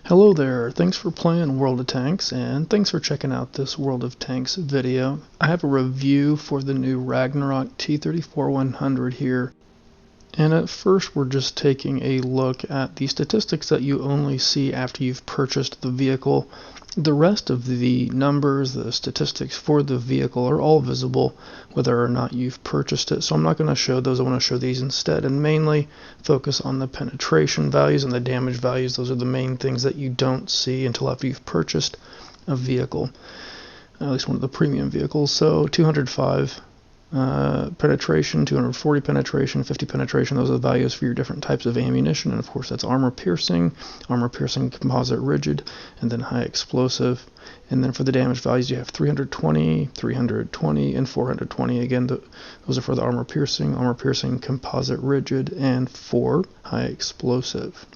Hello there, thanks for playing World of Tanks, and thanks for checking out this World of Tanks video. I have a review for the new Ragnarok T-34-100 here. And at first we're just taking a look at the statistics that you only see after you've purchased the vehicle. The rest of the numbers, the statistics for the vehicle are all visible whether or not you've purchased it. So I'm not going to show those, I want to show these instead and mainly focus on the penetration values and the damage values. Those are the main things that you don't see until after you've purchased a vehicle, at least one of the premium vehicles. So 205 penetration, 240 penetration, 50 penetration, those are the values for your different types of ammunition, and of course that's armor piercing composite rigid, and then high explosive. And then for the damage values you have 320, 320, and 420. Again, those are for the armor piercing composite rigid, and for high explosive.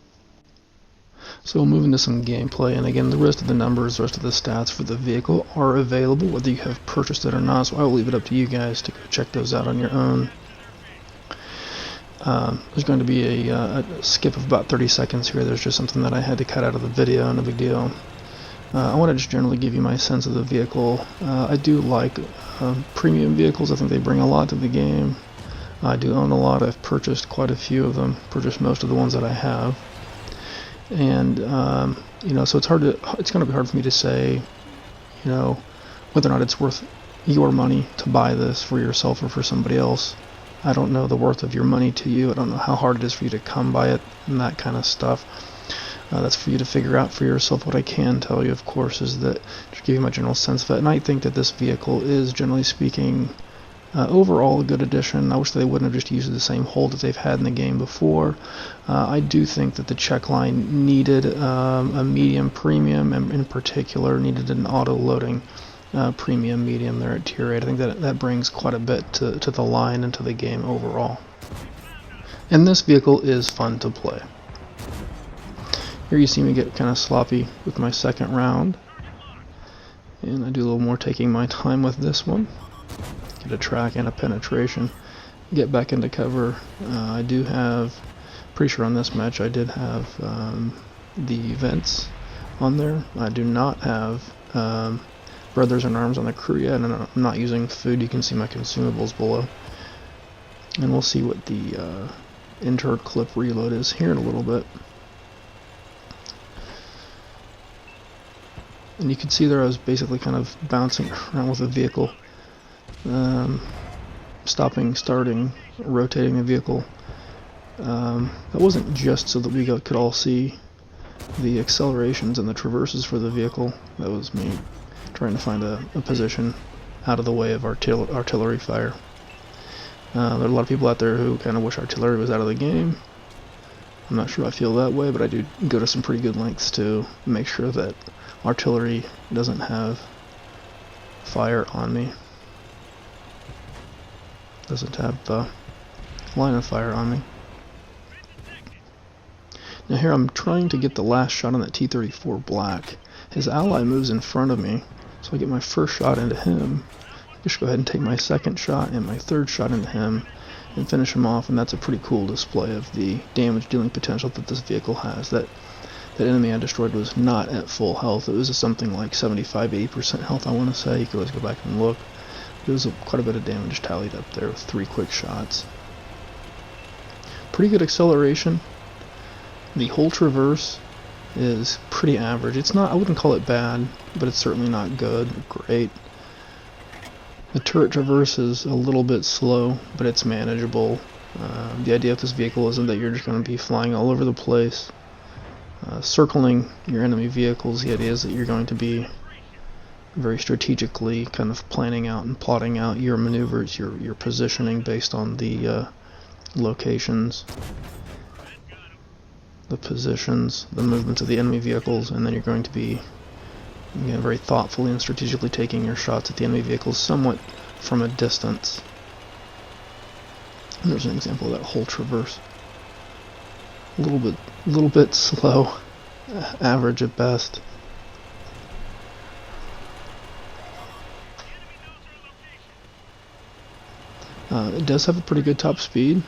So we'll move into some gameplay, and again the rest of the numbers, the rest of the stats for the vehicle are available whether you have purchased it or not, so I will leave it up to you guys to go check those out on your own. There's going to be a skip of about 30 seconds here. There's just something that I had to cut out of the video, no big deal. I want to just generally give you my sense of the vehicle. I do like premium vehicles. I think they bring a lot to the game. I do own a lot. I've purchased quite a few of them, purchased most of the ones that I have. And so it's going to be hard for me to say, whether or not it's worth your money to buy this for yourself or for somebody else. I don't know the worth of your money to you. I don't know how hard it is for you to come by it and that kind of stuff. That's for you to figure out for yourself. What I can tell you, of course, is that to give you my general sense of it, and I think that this vehicle is, generally speaking, overall a good addition. I wish they wouldn't have just used the same hold that they've had in the game before. I do think that the Czech line needed a medium premium, and in particular needed an auto-loading premium medium there at tier 8. I think that brings quite a bit to the line and to the game overall. And this vehicle is fun to play. Here you see me get kind of sloppy with my second round, and I do a little more taking my time with this one. Get a track and a penetration, get back into cover. I do have, pretty sure on this match I did have the vents on there. I do not have Brothers in Arms on the crew yet, and I'm not using food. You can see my consumables below. And we'll see what the inter-clip reload is here in a little bit. And you can see there I was basically kind of bouncing around with the vehicle. Stopping, starting, rotating the vehicle. That wasn't just so that we could all see the accelerations and the traverses for the vehicle. That was me trying to find a position out of the way of artillery fire. There are a lot of people out there who kind of wish artillery was out of the game. I'm not sure I feel that way, but I do go to some pretty good lengths to make sure that artillery doesn't have fire on me. Doesn't have the line of fire on me. Now here I'm trying to get the last shot on that T-34 black. His ally moves in front of me, so I get my first shot into him. I just go ahead and take my second shot and my third shot into him and finish him off, and that's a pretty cool display of the damage dealing potential that this vehicle has. That enemy I destroyed was not at full health. It was something like 75-80% health, I want to say. You can always go back and look. There was quite a bit of damage tallied up there with 3 quick shots. Pretty good acceleration. The whole traverse is pretty average. It's not, I wouldn't call it bad, but it's certainly not good or great. The turret traverse is a little bit slow, but it's manageable. The idea of this vehicle isn't that you're just going to be flying all over the place, circling your enemy vehicles. The idea is that you're going to be very strategically kind of planning out and plotting out your maneuvers, your positioning based on the locations, the positions, the movements of the enemy vehicles, and then you're going to be very thoughtfully and strategically taking your shots at the enemy vehicles somewhat from a distance. And there's an example of that whole traverse. A little bit slow, average at best. It does have a pretty good top speed,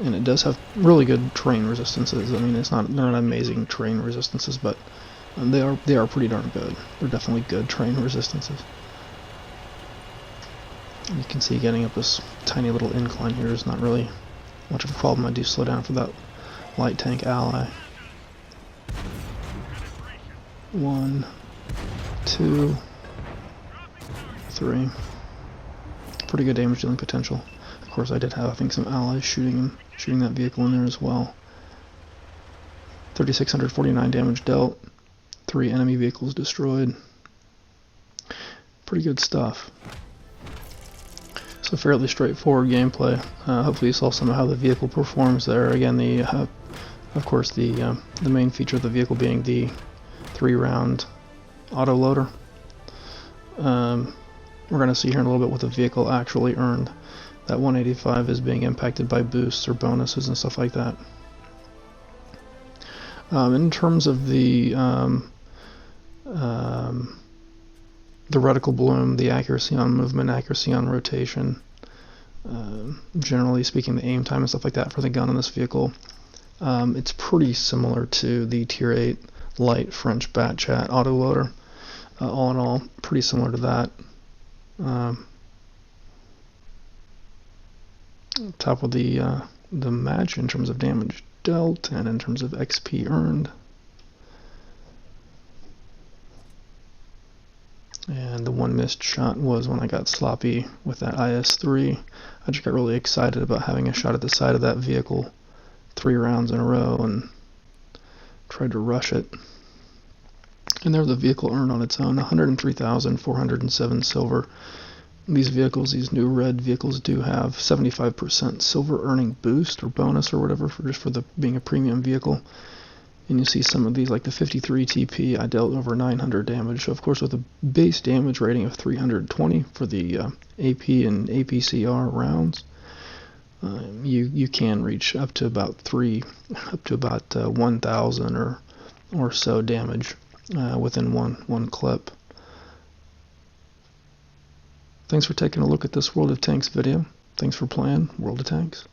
and it does have really good terrain resistances. I mean, they're not amazing terrain resistances, but And they are pretty darn good. They're definitely good terrain resistances. And you can see getting up this tiny little incline here is not really much of a problem. I do slow down for that light tank ally. 1, 2, 3. Pretty good damage dealing potential. Of course, I did have, I think, some allies shooting that vehicle in there as well. 3,649 damage dealt. 3 enemy vehicles destroyed. Pretty good stuff. So fairly straightforward gameplay. Hopefully you saw some of how the vehicle performs there. Again, of course, the main feature of the vehicle being the 3-round auto loader. We're going to see here in a little bit what the vehicle actually earned. That 185 is being impacted by boosts or bonuses and stuff like that. In terms of the reticle bloom, the accuracy on movement, accuracy on rotation, generally speaking, the aim time and stuff like that for the gun in this vehicle, it's pretty similar to the Tier 8 light French Batchat autoloader. All in all, pretty similar to that. Top of the match in terms of damage dealt and in terms of XP earned. And the one missed shot was when I got sloppy with that IS-3. I just got really excited about having a shot at the side of that vehicle 3 rounds in a row and tried to rush it. And there the vehicle earned on its own 103,407 silver. These vehicles, these new red vehicles, do have 75% silver earning boost or bonus or whatever for being a premium vehicle. And you see some of these, like the 53 TP, I dealt over 900 damage. So of course, with a base damage rating of 320 for the AP and APCR rounds, you can reach up to about 1,000 or so damage within one clip. Thanks for taking a look at this World of Tanks video. Thanks for playing World of Tanks.